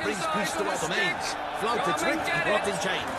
brings peace to our domains. Flouted trick, brought in chains.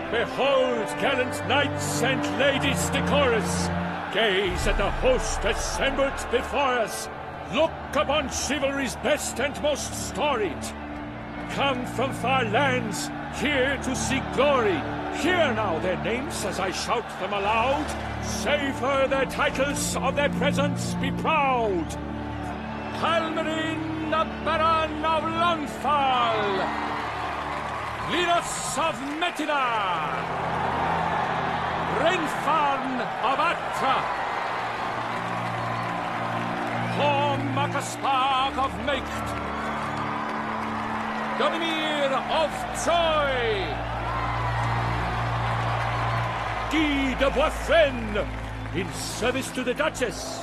Behold, gallant knights and ladies decorous, gaze at the host assembled before us. Look upon chivalry's best and most storied. Come from far lands, here to seek glory. Hear now their names as I shout them aloud. Savor their titles, of their presence be proud. Halmarin, the Baron of Lonfal. Linus of Metina, Renfarn of Atra, Hormakaspag of Meikt, Donimir of Troy, Guy de Boisfren, in service to the Duchess,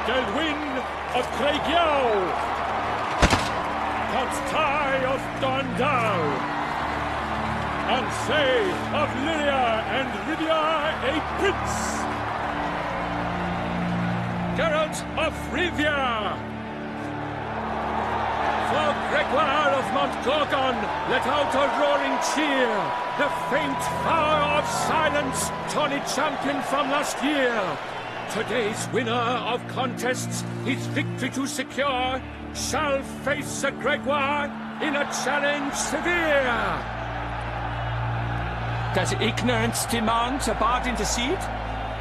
Delwyn of Craigiau, Count Tai of Dondal, Ansay of Lyria and Rivia a prince, Geralt of Rivia, for Gregoire of Montgorgon let out a roaring cheer, the faint flower of silence, tawny champion from last year. Today's winner of contests, his victory to secure, shall face Sir Gregoire in a challenge severe. Does ignorance demand a bard intercede?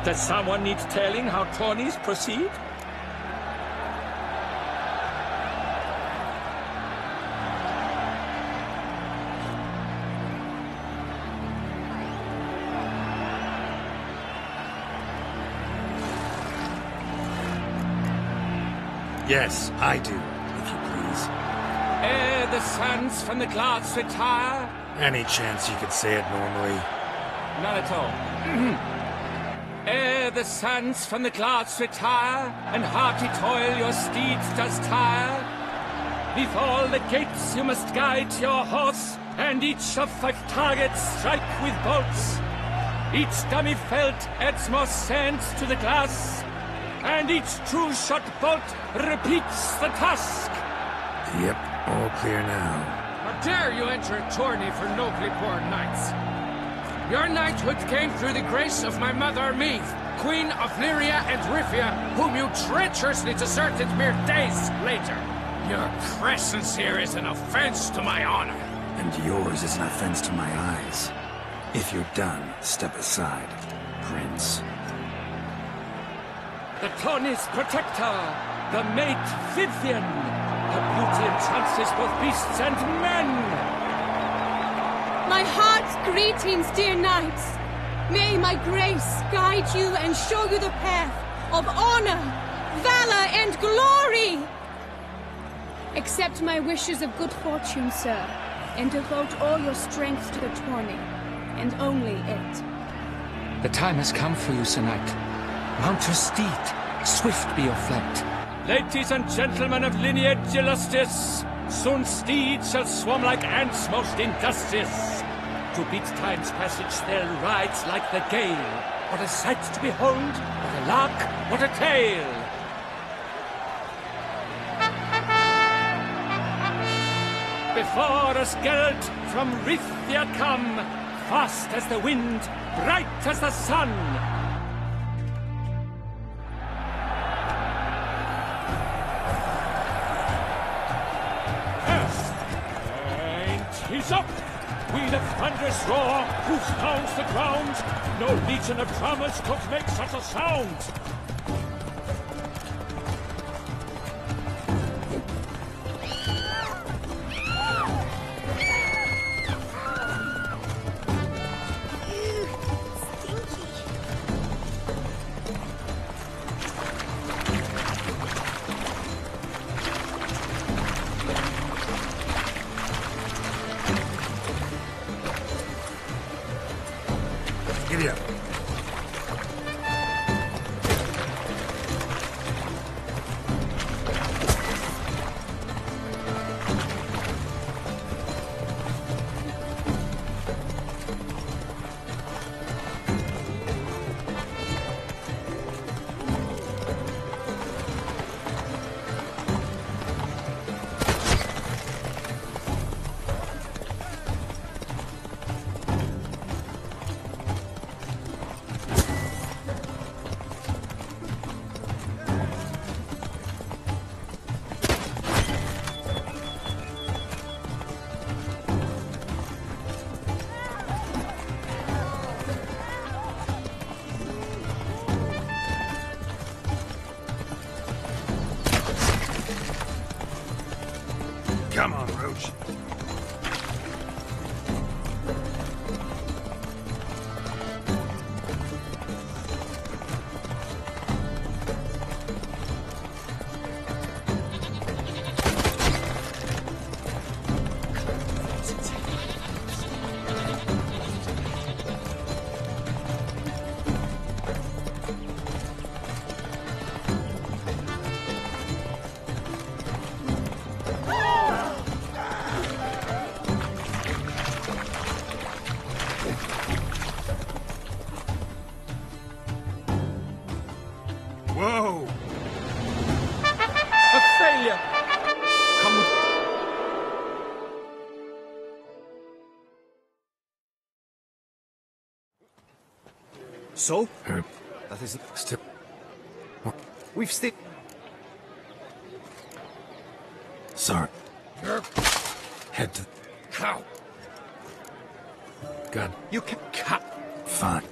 Does someone need telling how tourneys proceed? Yes, I do, if you please. Ere the suns from the glass retire? Any chance you could say it normally? None at all. Ere the suns from the glass retire, and hearty toil your steeds does tire, before the gates you must guide your horse, and each of 5 targets strike with bolts. Each dummy felt adds more sand to the glass, and each true shot bolt repeats the task. Yep, all clear now. How dare you enter a tourney for nobly born knights? Your knighthood came through the grace of my mother Meath, Queen of Lyria and Rivia, whom you treacherously deserted mere days later. Your presence here is an offense to my honor. And yours is an offense to my eyes. If you're done, step aside, Prince. The tourney's protector, the mate Vivian, her beauty entrances both beasts and men. My heart's greetings, dear knights. May my grace guide you and show you the path of honor, valor, and glory. Accept my wishes of good fortune, sir, and devote all your strength to the tourney, and only it. The time has come for you, Sir Knight. Mount your steed, swift be your flight. Ladies and gentlemen of lineage illustrious, soon steeds shall swarm like ants most industrious. To beat time's passage they'll ride like the gale. What a sight to behold, what a lark, what a tale! Before us Geralt from Rithia come, fast as the wind, bright as the sun. He's up! We the thunderous roar, who sounds the ground. No legion of drummers could make such a sound. Giddy up. Come on, Roach. Whoa! A failure! Come with... So? Herb, That is still... we've still. Sorry. Herb, Head to... cow. God. You can. Fine.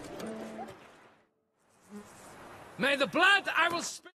May the blood I will spill.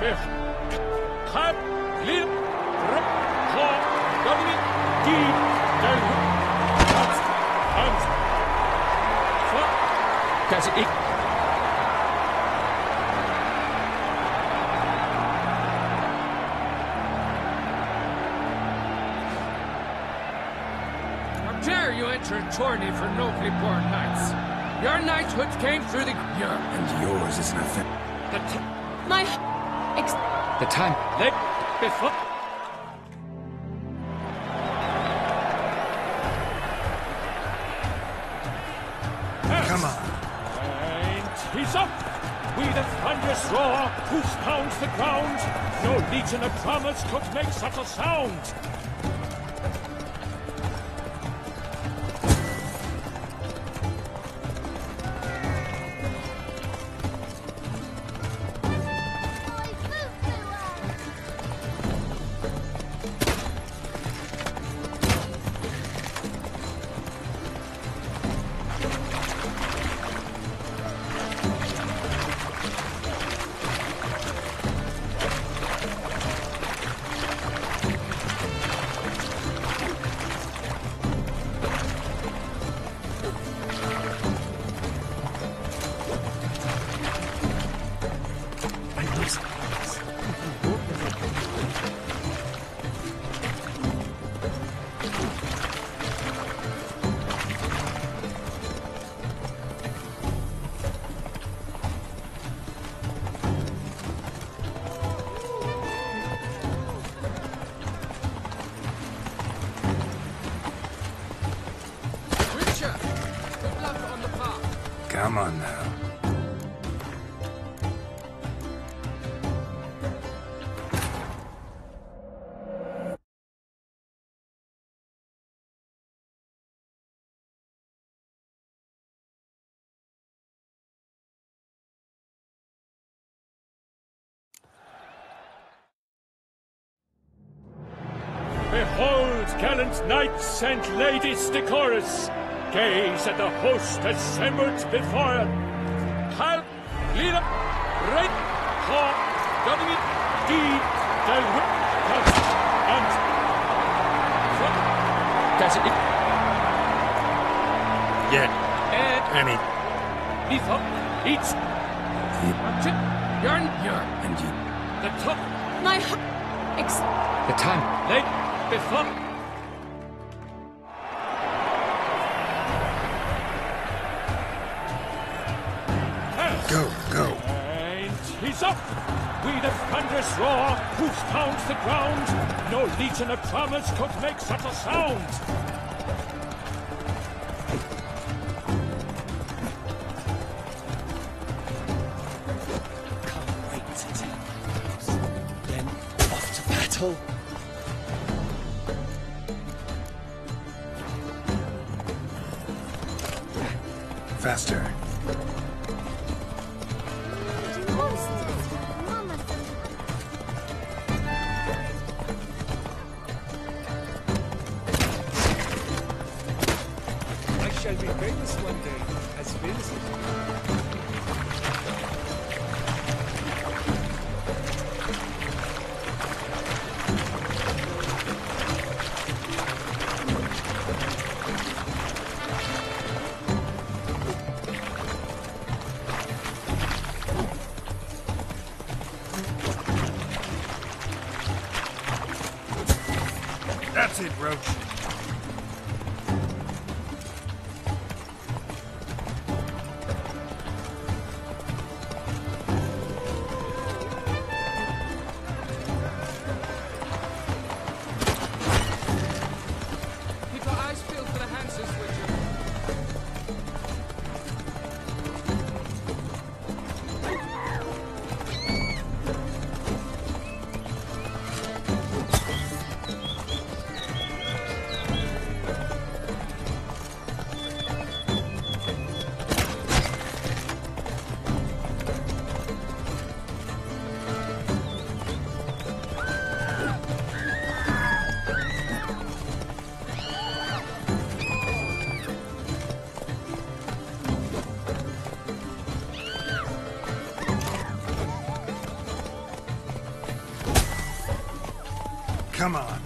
Biff. Clap. Lip. Rip. Claw. W. D. Down. Hands. Fuck. That's it. How dare you enter a tourney for nobly born knights? Your knighthood came through the... And yours is nothing. My... The time. Let. Before. Come on. And he's up! We the thunderous roar, who pounds the ground. No legion of drummers could make such a sound. Come on now. Biff. Behold, gallant knights and ladies decorous, gaze at the host assembled before you. Halb, Lieder, Red, Hor, Dominit, Die, Del Hüpfers, and... Does it... Yeah. Annie. Before, each... Yarn. And you... The top... My The time, late, before... Go. And he's up! With a thunderous roar, hoof pounds the ground. No legion of drummers could make such a sound. Can't wait to tell you. Then off to battle. Faster. I shall be famous one day as Vincent. That's it, Roach. Keep your eyes peeled for the Hansons, Richard. Come on.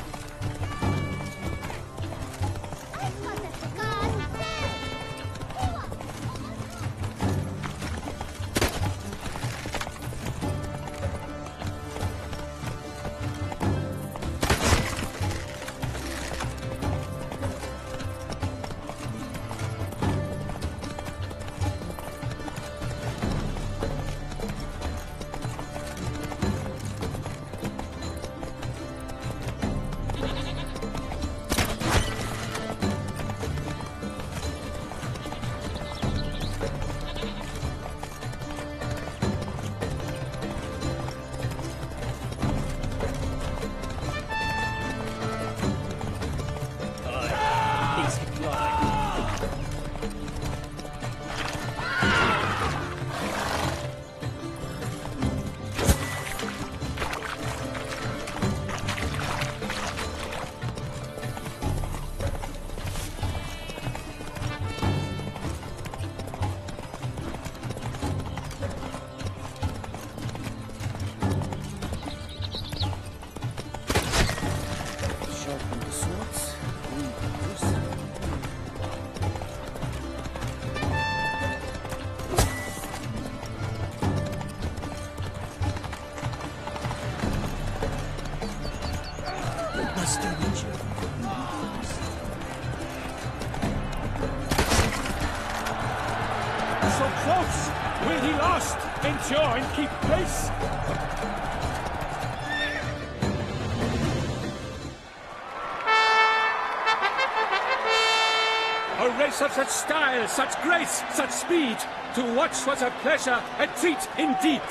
So close! Will he last? Endure and keep pace? A race of such style, such grace, such speed. To watch was a pleasure, a treat indeed.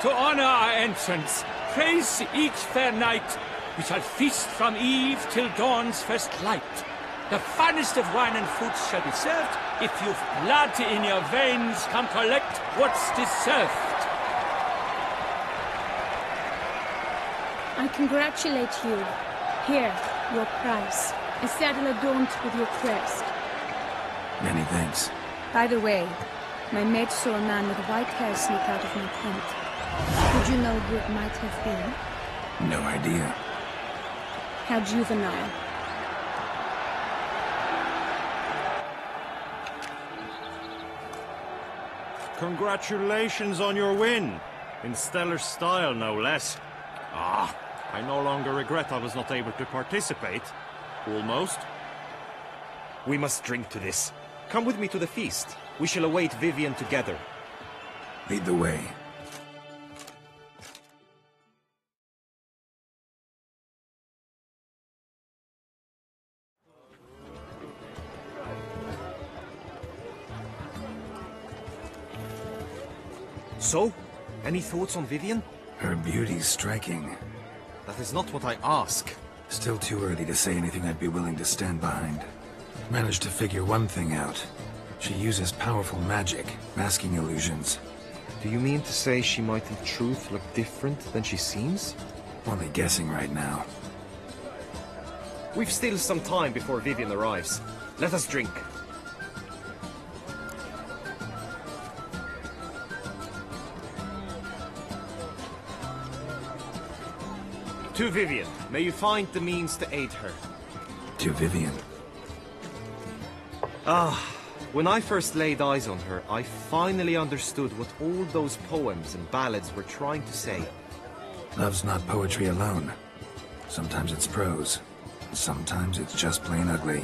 To honor our entrance, praise each fair knight. We shall feast from eve till dawn's first light. The finest of wine and fruits shall be served. If you've blood in your veins, come collect what's deserved. I congratulate you. Here, your price. A saddle adorned with your crest. Many thanks. By the way, my mate saw a man with white hair sneak out of my tent. Would you know who it might have been? No idea. How juvenile. Congratulations on your win. In stellar style, no less. I no longer regret I was not able to participate. Almost. We must drink to this. Come with me to the feast. We shall await Vivian together. Lead the way. So, any thoughts on Vivian? Her beauty's striking. That is not what I ask. Still too early to say anything I'd be willing to stand behind. Managed to figure one thing out. She uses powerful magic, masking illusions. Do you mean to say she might in truth look different than she seems? Only guessing right now. We've still some time before Vivian arrives. Let us drink. To Vivian, may you find the means to aid her. To Vivian. When I first laid eyes on her, I finally understood what all those poems and ballads were trying to say. Love's not poetry alone. Sometimes it's prose. Sometimes it's just plain ugly.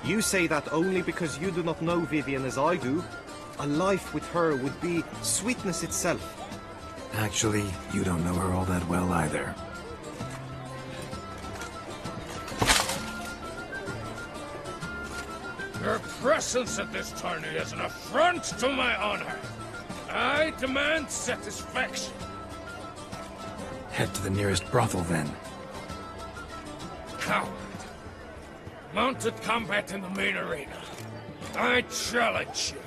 You say that only because you do not know Vivian as I do. A life with her would be sweetness itself. Actually, you don't know her all that well either. Your presence at this tourney is an affront to my honor. I demand satisfaction. Head to the nearest brothel then. Coward. Mounted combat in the main arena. I challenge you.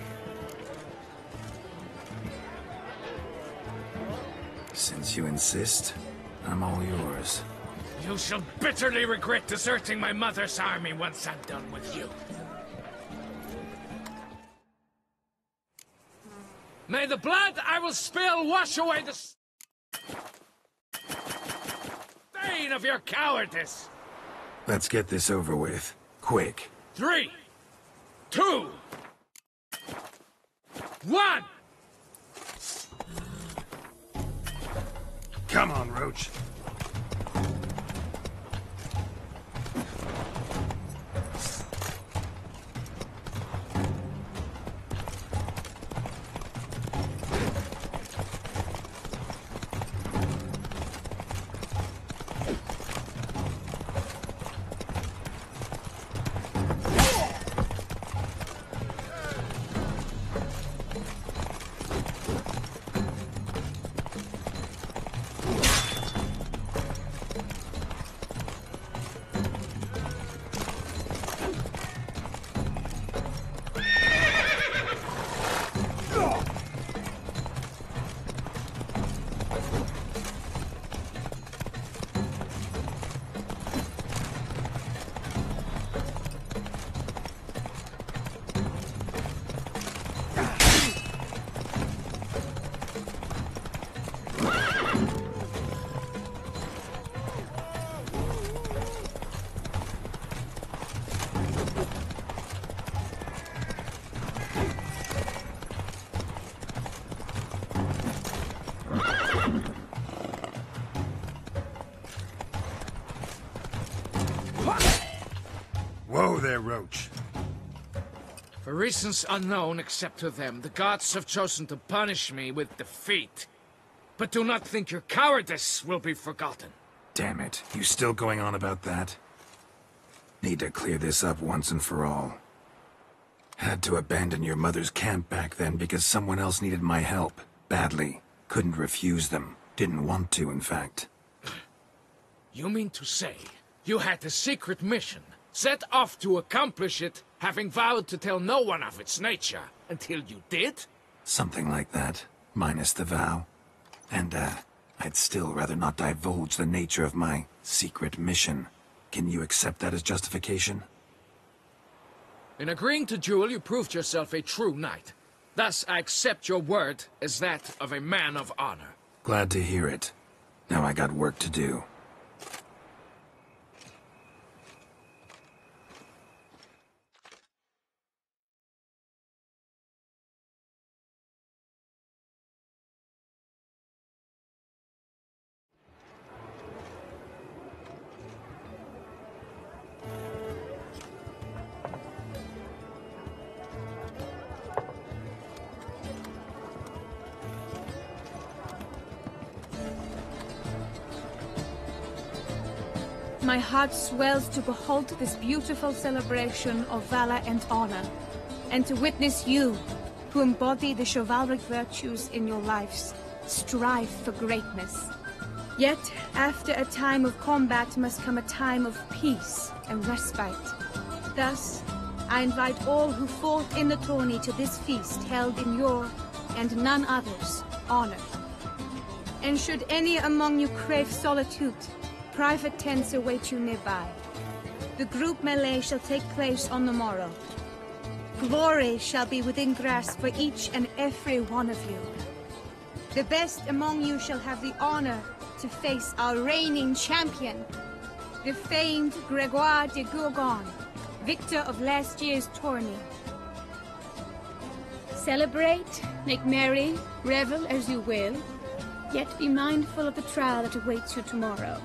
Since you insist, I'm all yours. You shall bitterly regret deserting my mother's army once I'm done with you. May the blood I will spill wash away the stain of your cowardice. Let's get this over with. Quick. 3, 2, 1. Come on, Roach. Whoa there, Roach. For reasons unknown except to them, the gods have chosen to punish me with defeat. But do not think your cowardice will be forgotten. Damn it, you still going on about that? Need to clear this up once and for all. Had to abandon your mother's camp back then because someone else needed my help. Badly. Couldn't refuse them. Didn't want to, in fact. You mean to say you had a secret mission, set off to accomplish it, having vowed to tell no one of its nature, until you did? Something like that, minus the vow. And, I'd still rather not divulge the nature of my secret mission. Can you accept that as justification? In agreeing to duel, you proved yourself a true knight. Thus, I accept your word as that of a man of honor. Glad to hear it. Now I got work to do. My heart swells to behold this beautiful celebration of valor and honor, and to witness you, who embody the chivalric virtues in your lives, strive for greatness. Yet, after a time of combat must come a time of peace and respite. Thus, I invite all who fought in the tourney to this feast held in your, and none other's, honor. And should any among you crave solitude, private tents await you nearby. The group melee shall take place on the morrow. Glory shall be within grasp for each and every one of you. The best among you shall have the honor to face our reigning champion, the famed Gregoire de Gourgon, victor of last year's tourney. Celebrate, make merry, revel as you will, yet be mindful of the trial that awaits you tomorrow.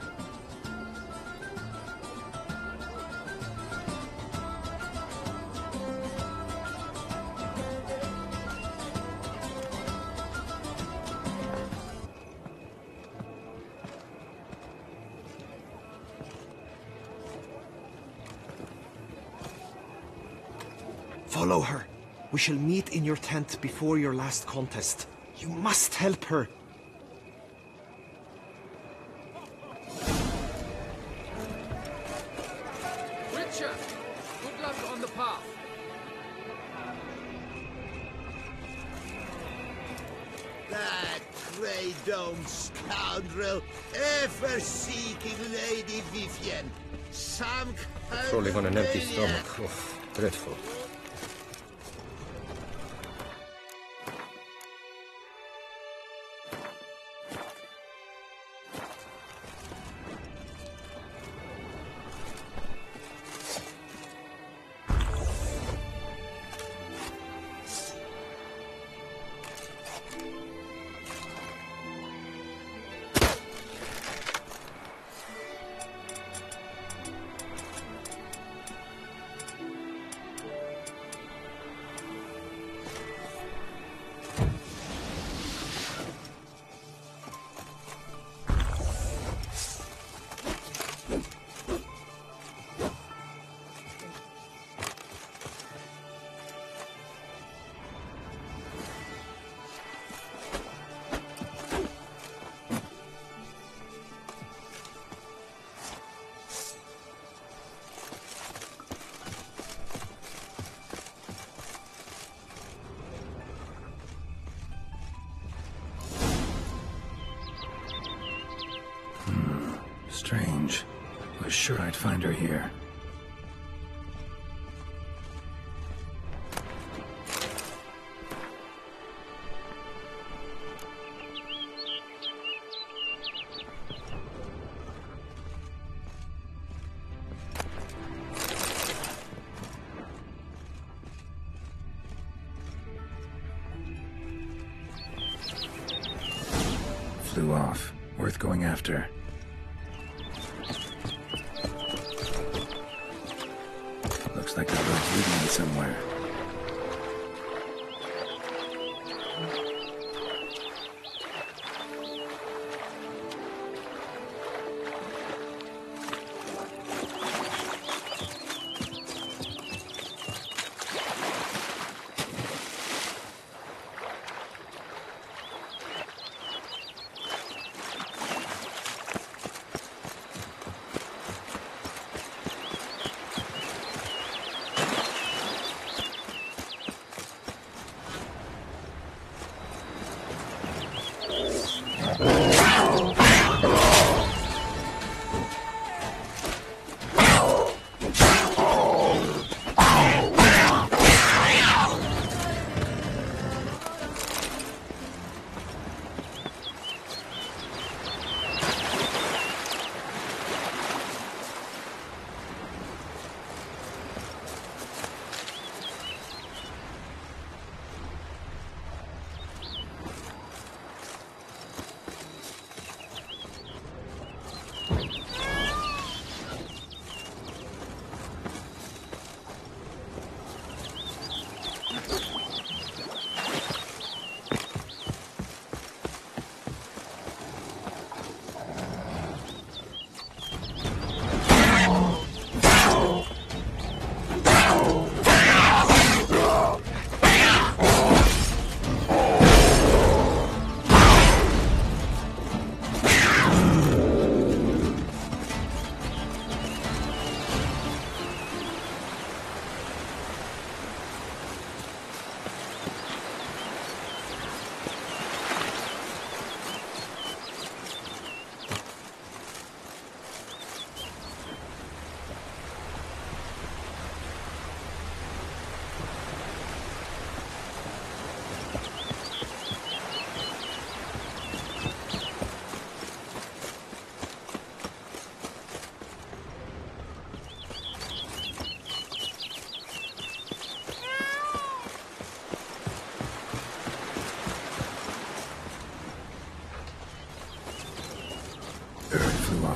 Follow her. We shall meet in your tent before your last contest. You must help her. Richard, good luck on the path. That grey dome scoundrel, ever seeking Lady Vivienne. Some Patrolling on an empty stomach. Oh, dreadful. Strange. Was sure I'd find her here. Flew off. Worth going after. Looks like the road's leading me somewhere.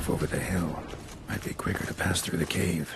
off over the hill. Might be quicker to pass through the cave.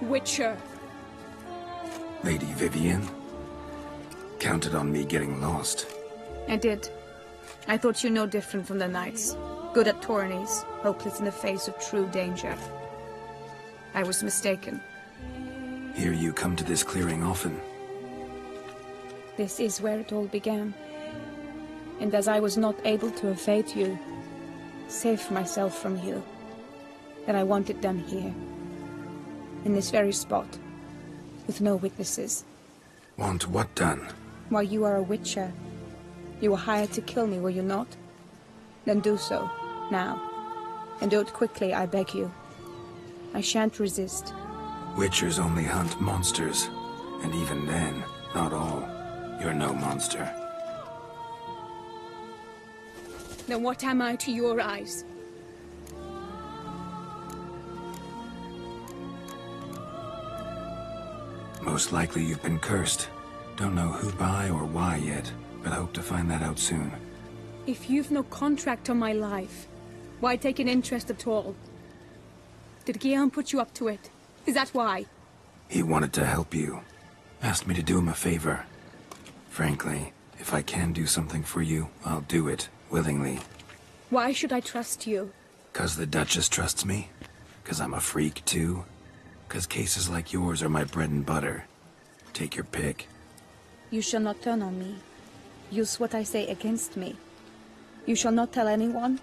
Witcher. Lady Vivienne? Counted on me getting lost. I did. I thought you no different from the knights. Good at tourneys, hopeless in the face of true danger. I was mistaken. Hear you come to this clearing often. This is where it all began. And as I was not able to evade you, save myself from you, then I want it done here. In this very spot, with no witnesses. Want what done? While you are a witcher, you were hired to kill me, were you not? Then do so, now. And do it quickly, I beg you. I shan't resist. Witchers only hunt monsters. And even then, not all. You're no monster. Then what am I to your eyes? Most likely you've been cursed. Don't know who by or why yet, but hope to find that out soon. If you've no contract on my life, why take an interest at all? Did Guillaume put you up to it? Is that why? He wanted to help you. Asked me to do him a favor. Frankly, if I can do something for you, I'll do it, willingly. Why should I trust you? 'Cause the Duchess trusts me? 'Cause I'm a freak, too? 'Cause cases like yours are my bread and butter. Take your pick. You shall not turn on me. Use what I say against me. You shall not tell anyone.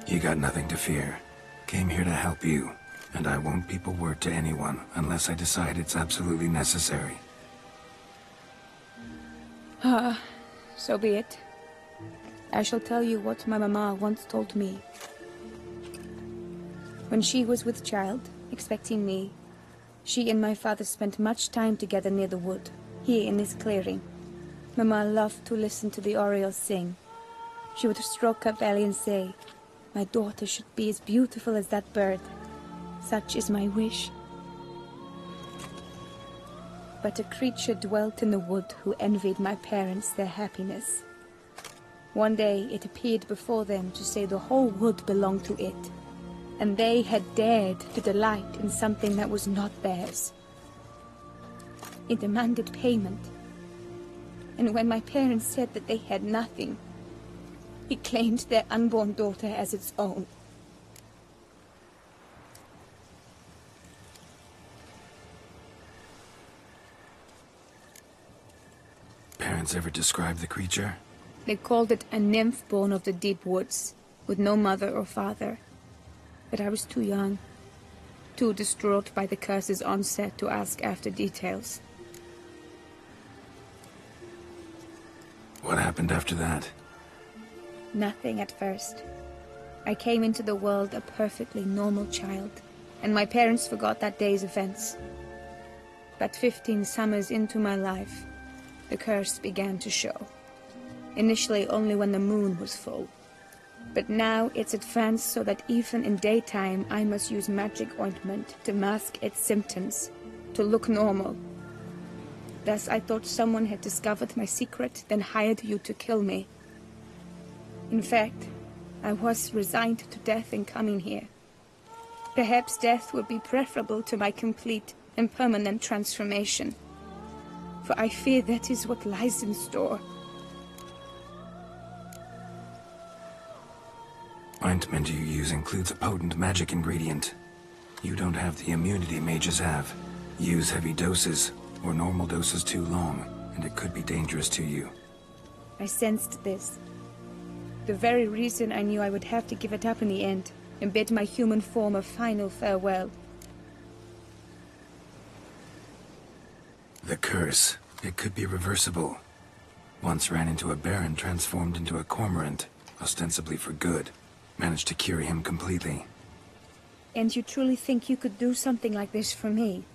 You got nothing to fear. Came here to help you, and I won't peep a word to anyone unless I decide it's absolutely necessary. So be it. I shall tell you what my mama once told me. When she was with child, expecting me, she and my father spent much time together near the wood, here in this clearing. Mama loved to listen to the orioles sing. She would stroke her belly and say, "My daughter should be as beautiful as that bird. Such is my wish." But a creature dwelt in the wood who envied my parents their happiness. One day it appeared before them to say the whole wood belonged to it, and they had dared to delight in something that was not theirs. It demanded payment, and when my parents said that they had nothing, it claimed their unborn daughter as its own. Parents ever describe the creature? They called it a nymph born of the deep woods, with no mother or father. But I was too young, too distraught by the curse's onset to ask after details. What happened after that? Nothing at first. I came into the world a perfectly normal child, and my parents forgot that day's events. But 15 summers into my life, the curse began to show. Initially only when the moon was full. But now it's advanced so that even in daytime I must use magic ointment to mask its symptoms, to look normal. Thus I thought someone had discovered my secret, then hired you to kill me. In fact, I was resigned to death in coming here. Perhaps death would be preferable to my complete and permanent transformation. For I fear that is what lies in store. Ointment you use includes a potent magic ingredient. You don't have the immunity mages have. Use heavy doses, or normal doses too long, and it could be dangerous to you. I sensed this. The very reason I knew I would have to give it up in the end, and bid my human form a final farewell. The curse. It could be reversible. Once ran into a baron transformed into a cormorant, ostensibly for good. Managed to cure him completely. And you truly think you could do something like this for me?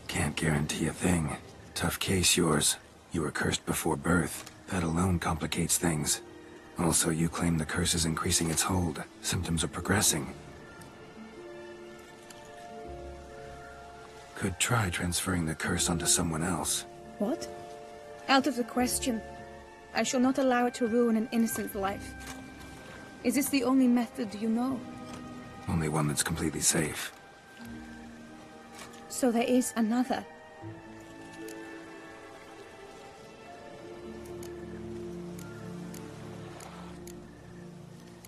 Can't guarantee a thing. Tough case, yours. You were cursed before birth. That alone complicates things. Also, you claim the curse is increasing its hold. Symptoms are progressing. Could try transferring the curse onto someone else. What? Out of the question. I shall not allow it to ruin an innocent life. Is this the only method you know? Only one that's completely safe. So there is another.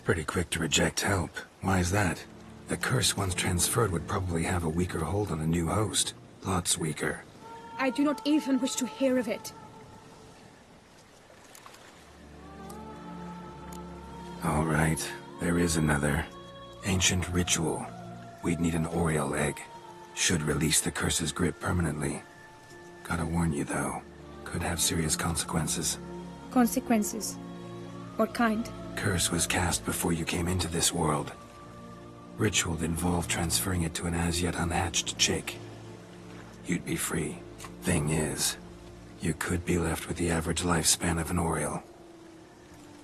Pretty quick to reject help. Why is that? The curse once transferred would probably have a weaker hold on a new host. Lots weaker. I do not even wish to hear of it. All right, there is another. Ancient ritual. We'd need an Oriole egg. Should release the curse's grip permanently. Gotta warn you though, could have serious consequences. Consequences? What kind? Curse was cast before you came into this world. Ritual involved transferring it to an as-yet unhatched chick. You'd be free. Thing is, you could be left with the average lifespan of an Oriole.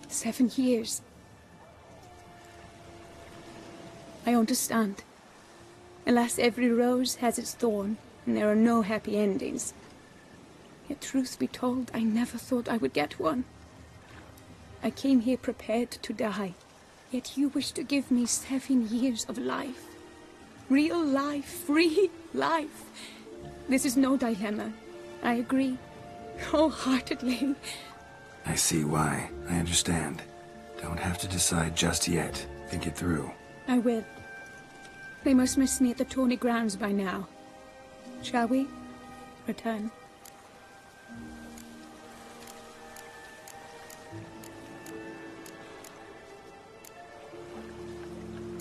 7 years. I understand. Alas, every rose has its thorn, and there are no happy endings. Yet truth be told, I never thought I would get one. I came here prepared to die, yet you wish to give me 7 years of life. Real life, free life. This is no dilemma. I agree, wholeheartedly. I see why. I understand. Don't have to decide just yet. Think it through. I will. They must miss me at the Tawny Grounds by now. Shall we? Return.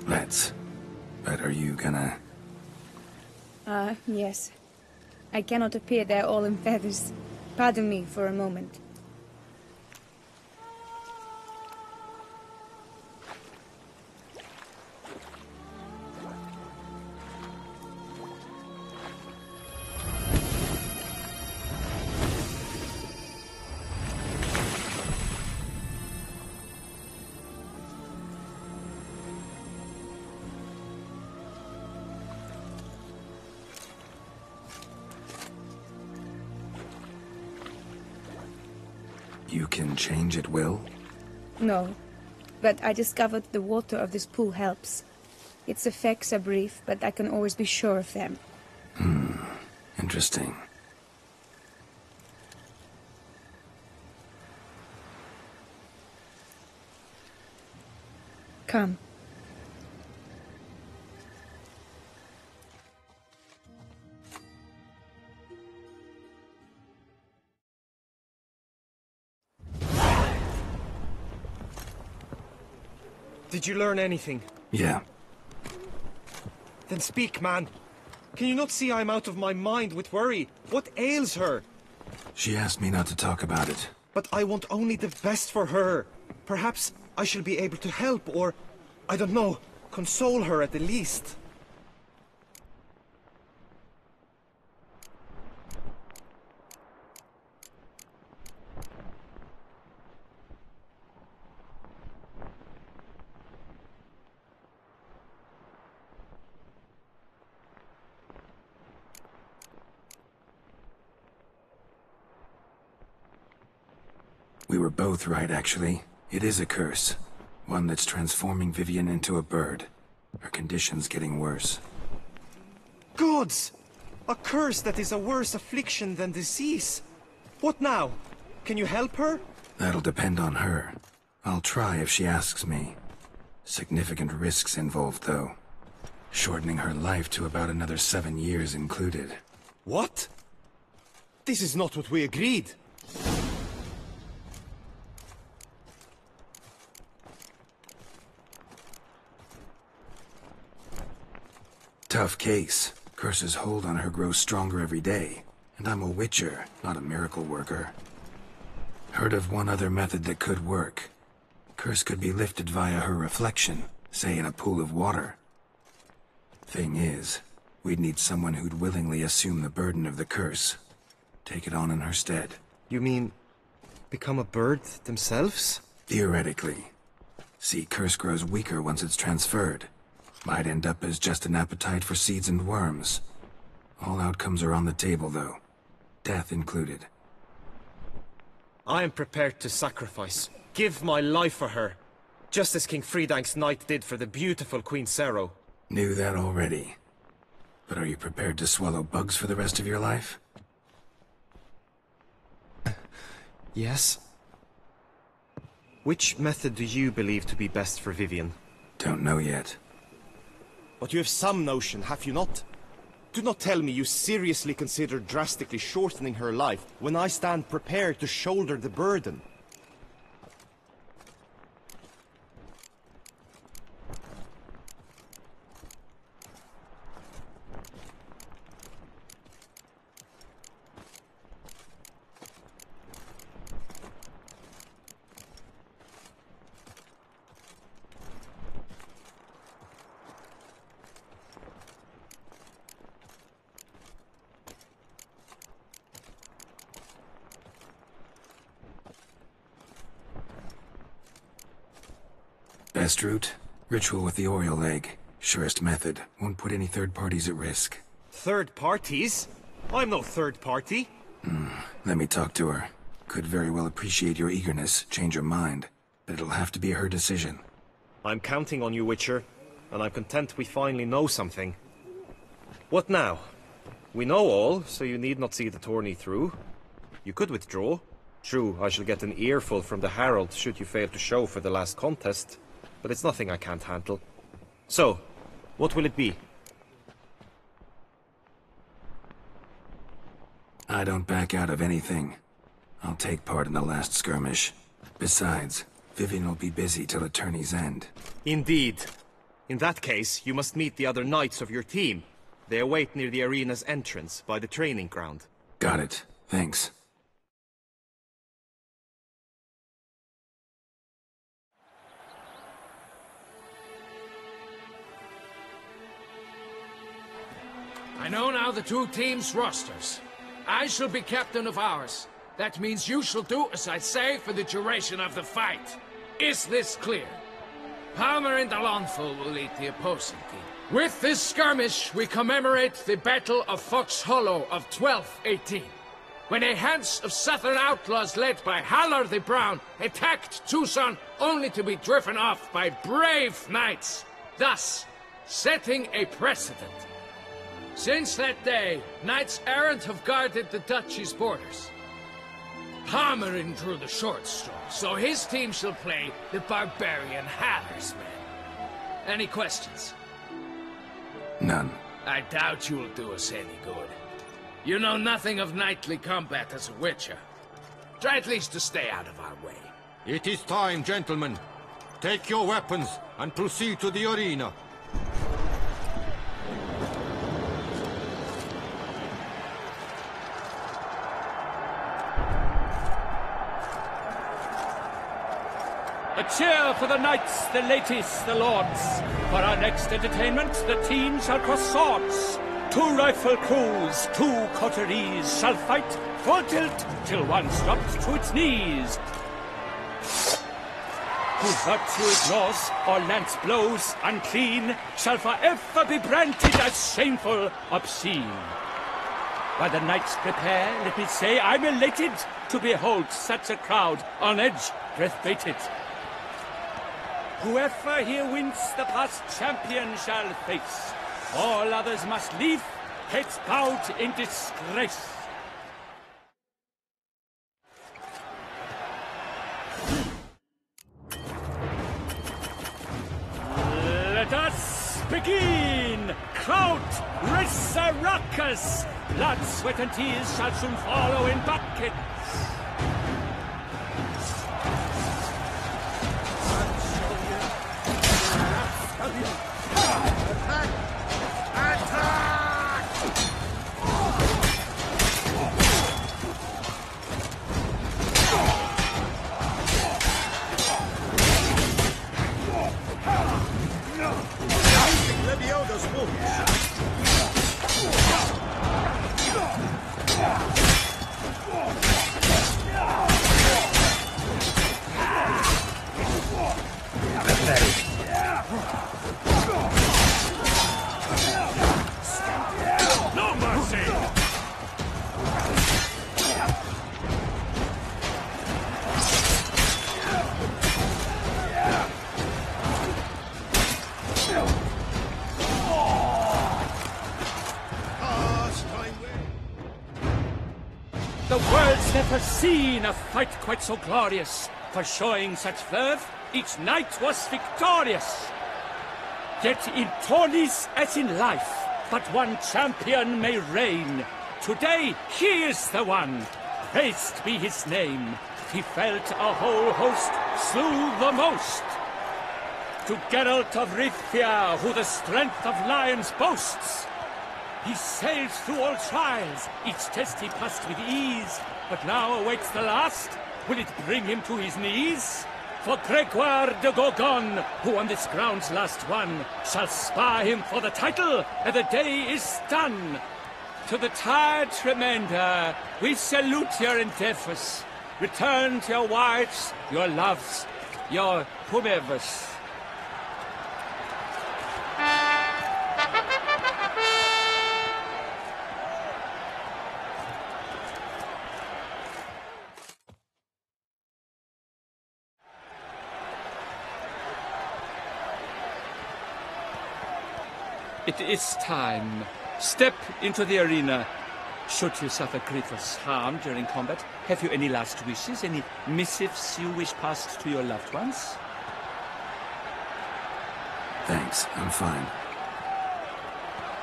Let's. But are you gonna... Yes. I cannot appear there all in feathers. Pardon me for a moment. You can change at will? No, but I discovered the water of this pool helps. Its effects are brief, but I can always be sure of them. Interesting. Come. Did you learn anything? Yeah. Then speak, man. Can you not see I'm out of my mind with worry? What ails her? She asked me not to talk about it. But I want only the best for her. Perhaps I shall be able to help, or, I don't know, console her at the least. We were both right, actually. It is a curse. One that's transforming Vivian into a bird. Her condition's getting worse. Gods! A curse that is a worse affliction than disease. What now? Can you help her? That'll depend on her. I'll try if she asks me. Significant risks involved, though. Shortening her life to about another 7 years included. What? This is not what we agreed. Tough case. Curse's hold on her grows stronger every day. And I'm a witcher, not a miracle worker. Heard of one other method that could work. Curse could be lifted via her reflection, say in a pool of water. Thing is, we'd need someone who'd willingly assume the burden of the curse. Take it on in her stead. You mean, become a bird themselves? Theoretically. See, curse grows weaker once it's transferred. Might end up as just an appetite for seeds and worms. All outcomes are on the table, though. Death included. I am prepared to sacrifice. Give my life for her. Just as King Fridank's knight did for the beautiful Queen Sero. Knew that already. But are you prepared to swallow bugs for the rest of your life? Yes. Which method do you believe to be best for Vivian? Don't know yet. But you have some notion, have you not? Do not tell me you seriously consider drastically shortening her life when I stand prepared to shoulder the burden. Best route? Ritual with the Oriole egg. Surest method. Won't put any third parties at risk. Third parties? I'm no third party. Let me talk to her. Could very well appreciate your eagerness, change her mind. But it'll have to be her decision. I'm counting on you, Witcher. And I'm content we finally know something. What now? We know all, so you need not see the tourney through. You could withdraw. True, I shall get an earful from the Herald should you fail to show for the last contest. But it's nothing I can't handle. So, what will it be? I don't back out of anything. I'll take part in the last skirmish. Besides, Vivian will be busy till the tourney's end. Indeed. In that case, you must meet the other knights of your team. They await near the arena's entrance, by the training ground. Got it. Thanks. I know now the two teams' rosters. I shall be captain of ours. That means you shall do as I say for the duration of the fight. Is this clear? Palmer and Alonfo will lead the opposing team. With this skirmish, we commemorate the Battle of Fox Hollow of 1218. when a hands of southern outlaws led by Halar the Brown attacked Tucson only to be driven off by brave knights, thus setting a precedent. Since that day, knights errant have guarded the duchy's borders. Palmerin drew the short straw, so his team shall play the barbarian Halar's men. Any questions? None. I doubt you will do us any good. You know nothing of knightly combat as a witcher. Try at least to stay out of our way. It is time, gentlemen. Take your weapons and proceed to the arena. A cheer for the knights, the ladies, the lords. For our next entertainment, the teens shall cross swords. 2 rifle crews, 2 coteries shall fight full tilt till one drops to its knees. Who virtue ignores or lance blows unclean shall forever be branded as shameful, obscene. While the knights prepare, let me say I'm elated to behold such a crowd on edge, breath-baited. Whoever here wins the past champion shall face. All others must leave, heads bowed in disgrace. Let us begin! Crowd, raise a ruckus! Blood, sweat and tears shall soon follow in buckets. The world's never seen a fight quite so glorious. For showing such verve, each knight was victorious. Yet in tourneys as in life, but one champion may reign. Today he is the one, praised be his name. He felt a whole host, slew the most. To Geralt of Rivia, who the strength of lions boasts, he sailed through all trials, each test he passed with ease. But now awaits the last, will it bring him to his knees? For Gregoire de Gorgon, who on this ground's last won, shall spar him for the title, and the day is done. To the tired remainder, we salute your endeavors. Return to your wives, your loves, your whomevers. It is time. Step into the arena. Should you suffer grievous harm during combat, have you any last wishes, any missives you wish passed to your loved ones? Thanks, I'm fine.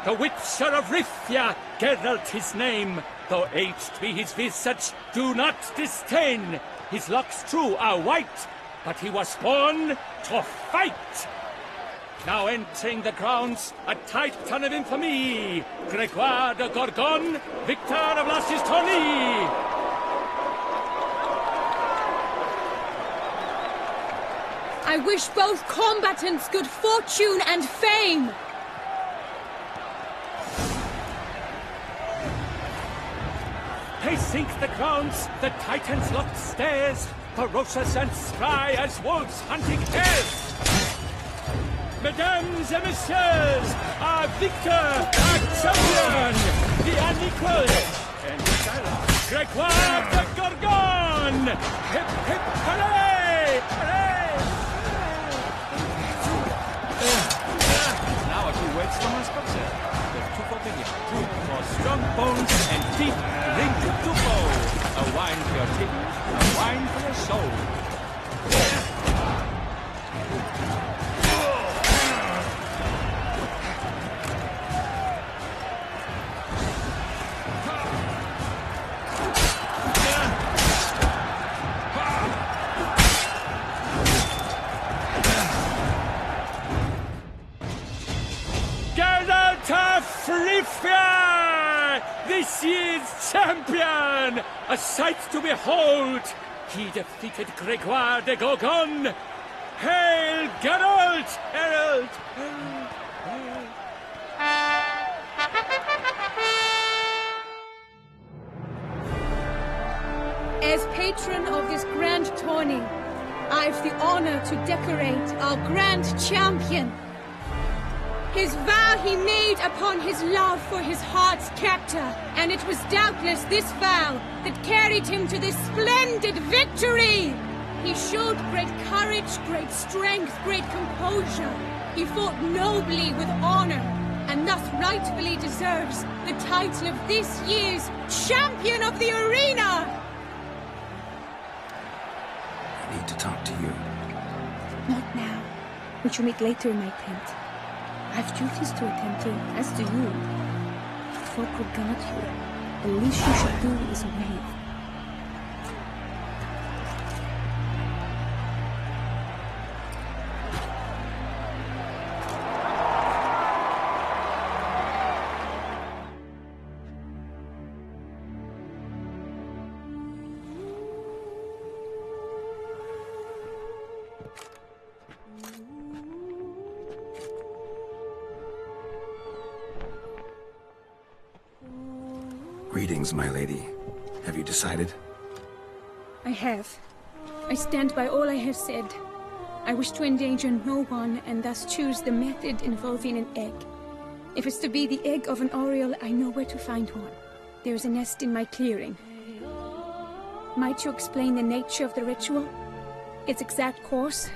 The Witcher of Rivia, Geralt his name, though aged be his visage, do not disdain. His locks true are white, but he was born to fight. Now entering the grounds, a titan of infamy, Gregoire de Gorgon, victor of Las's tourney. I wish both combatants good fortune and fame. They sink the grounds, the titans locked stairs, ferocious and spry as wolves hunting hares. Mesdames et messieurs, our victor, our champion, the unequaled, and Gregoire de Gorgon! Hip, hip, hooray! Hooray! Now a few words for my sponsor. There's two for Vivian, two for strong bones and deep drink to go. A wine for your kidneys, a wine for your soul. This year's champion! A sight to behold! He defeated Gregoire de Gorgon! Hail Geralt! Herald! As patron of this grand tourney, I've the honor to decorate our grand champion. His vow he made upon his love for his heart's captor, and it was doubtless this vow that carried him to this splendid victory! He showed great courage, great strength, great composure. He fought nobly with honor, and thus rightfully deserves the title of this year's Champion of the Arena! I need to talk to you. Not now. We shall meet later in my tent. I have duties to attend to, as do you. Folk will guard you. The least you should do is wave. Greetings, my lady. Have you decided? I have. I stand by all I have said. I wish to endanger no one, and thus choose the method involving an egg. If it's to be the egg of an oriole, I know where to find one. There is a nest in my clearing. Might you explain the nature of the ritual? Its exact course?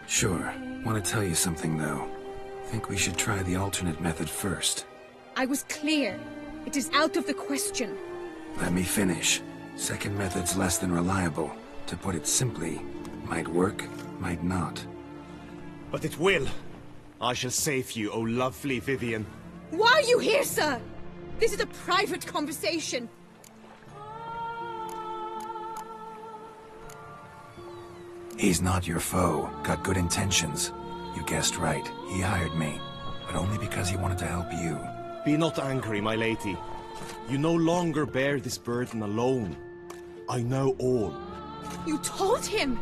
Sure. Want to tell you something, though. Think we should try the alternate method first. I was clear. It is out of the question. Let me finish. Second method's less than reliable. To put it simply, might work, might not. But it will. I shall save you, O lovely Vivian. Why are you here, sir? This is a private conversation. He's not your foe. Got good intentions. You guessed right. He hired me. But only because he wanted to help you. Be not angry, my lady. You no longer bear this burden alone. I know all. You told him!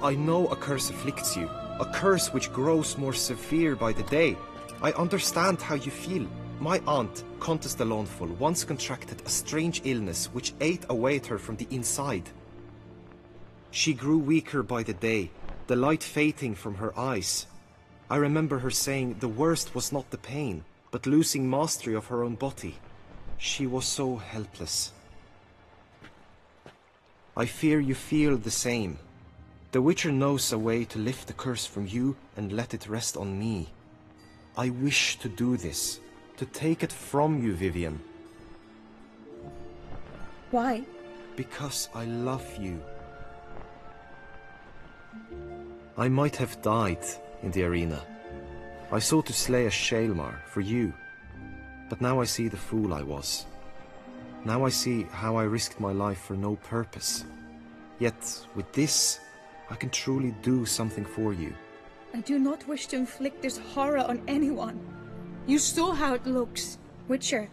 I know a curse afflicts you. A curse which grows more severe by the day. I understand how you feel. My aunt, Countess de Lawnful, once contracted a strange illness which ate away at her from the inside. She grew weaker by the day, the light fading from her eyes. I remember her saying the worst was not the pain, but losing mastery of her own body. She was so helpless. I fear you feel the same. The Witcher knows a way to lift the curse from you and let it rest on me. I wish to do this, to take it from you, Vivian. Why? Because I love you. I might have died in the arena. I sought to slay a Shaelmar for you, but now I see the fool I was. Now I see how I risked my life for no purpose. Yet, with this, I can truly do something for you. I do not wish to inflict this horror on anyone. You saw how it looks, Witcher.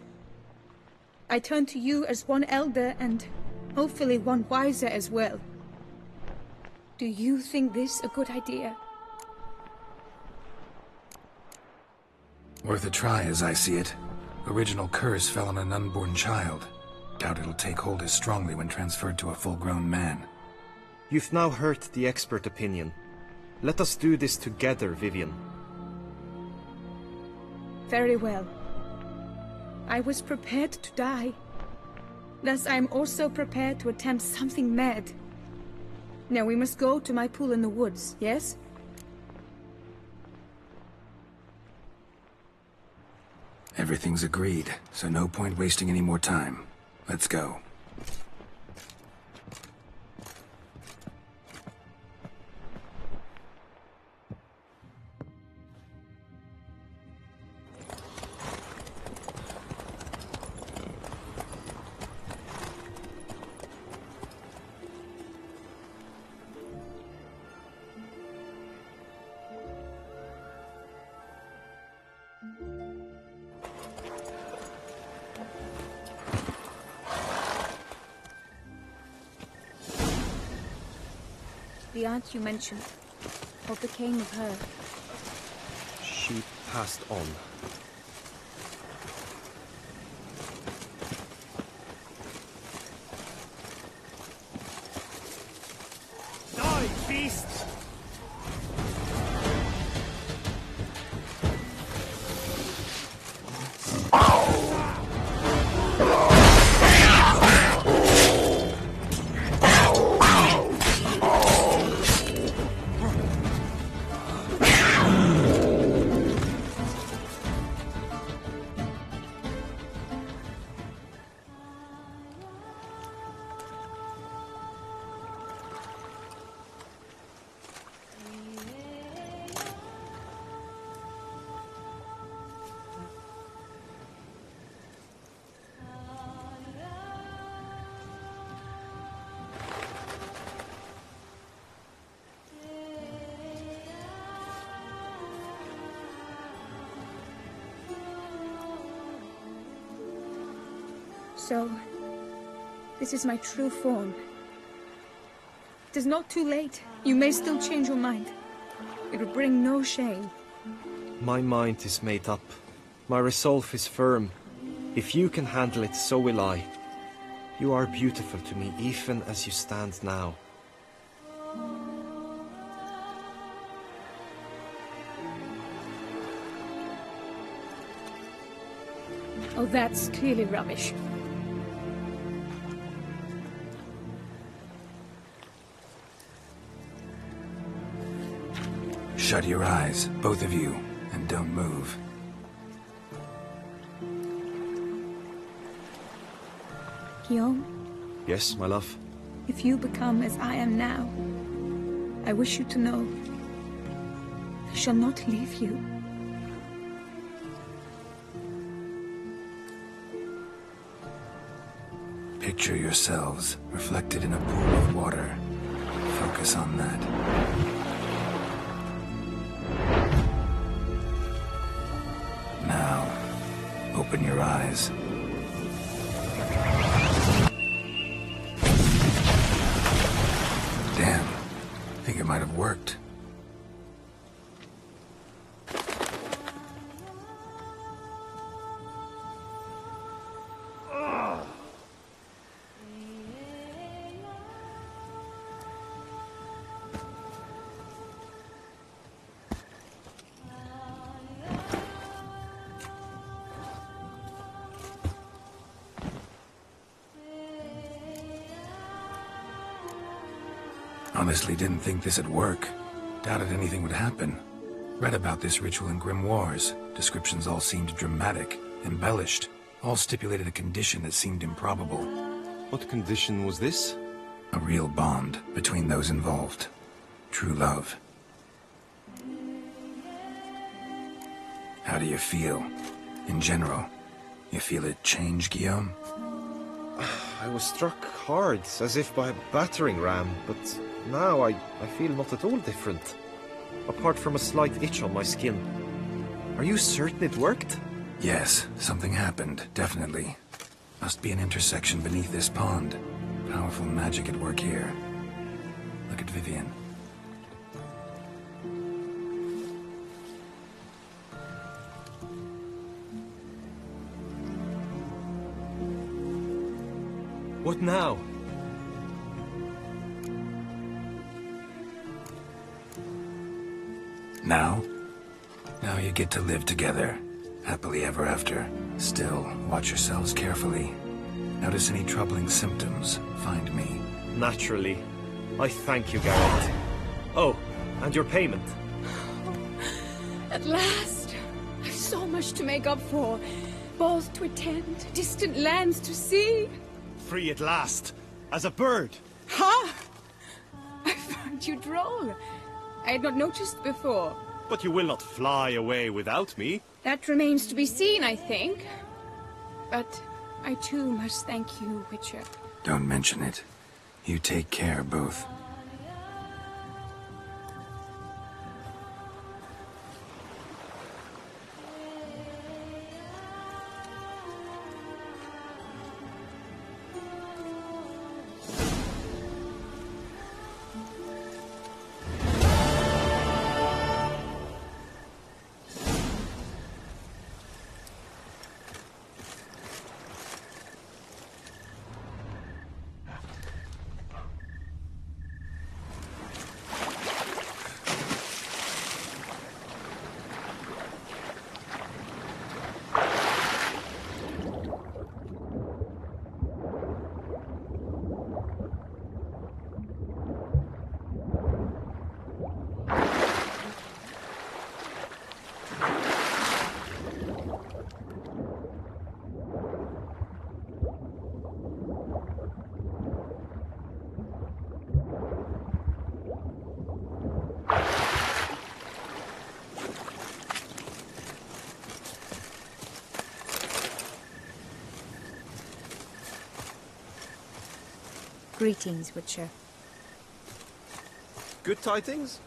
I turn to you as one elder and hopefully one wiser as well. Do you think this a good idea? Worth a try, as I see it. Original curse fell on an unborn child. Doubt it'll take hold as strongly when transferred to a full-grown man. You've now heard the expert opinion. Let us do this together, Vivian. Very well. I was prepared to die. Thus I am also prepared to attempt something mad. Now we must go to my pool in the woods, yes? Everything's agreed, so no point wasting any more time. Let's go. The aunt you mentioned, what became of her? She passed on. Die, beast! So, this is my true form. It is not too late. You may still change your mind. It would bring no shame. My mind is made up. My resolve is firm. If you can handle it, so will I. You are beautiful to me, even as you stand now. Oh, that's clearly rubbish. Shut your eyes, both of you, and don't move. Guillaume, Yes, my love? if you become as I am now, I wish you to know I shall not leave you. Picture yourselves reflected in a pool of water. Focus on that. Now, open your eyes. Damn, I think it might have worked. Honestly, didn't think this'd work. Doubted anything would happen. Read about this ritual in grimoires. Descriptions all seemed dramatic, embellished. All stipulated a condition that seemed improbable. What condition was this? A real bond between those involved. True love. How do you feel? In general, you feel it change, Guillaume? I was struck hard, as if by a battering ram, but now I feel not at all different. Apart from a slight itch on my skin. Are you certain it worked? Yes, something happened, definitely. Must be an intersection beneath this pond. Powerful magic at work here. Look at Vivian. What now? Now? Now you get to live together. Happily ever after. Still, watch yourselves carefully. Notice any troubling symptoms, find me. Naturally. I thank you, Geralt. Oh, and your payment. At last! I've so much to make up for. Balls to attend, distant lands to see. Free at last, as a bird. Ha! I found you droll. I had not noticed before. But you will not fly away without me. That remains to be seen, I think. But I too must thank you, Witcher. Don't mention it. You take care, both. Greetings, Witcher. Good tidings?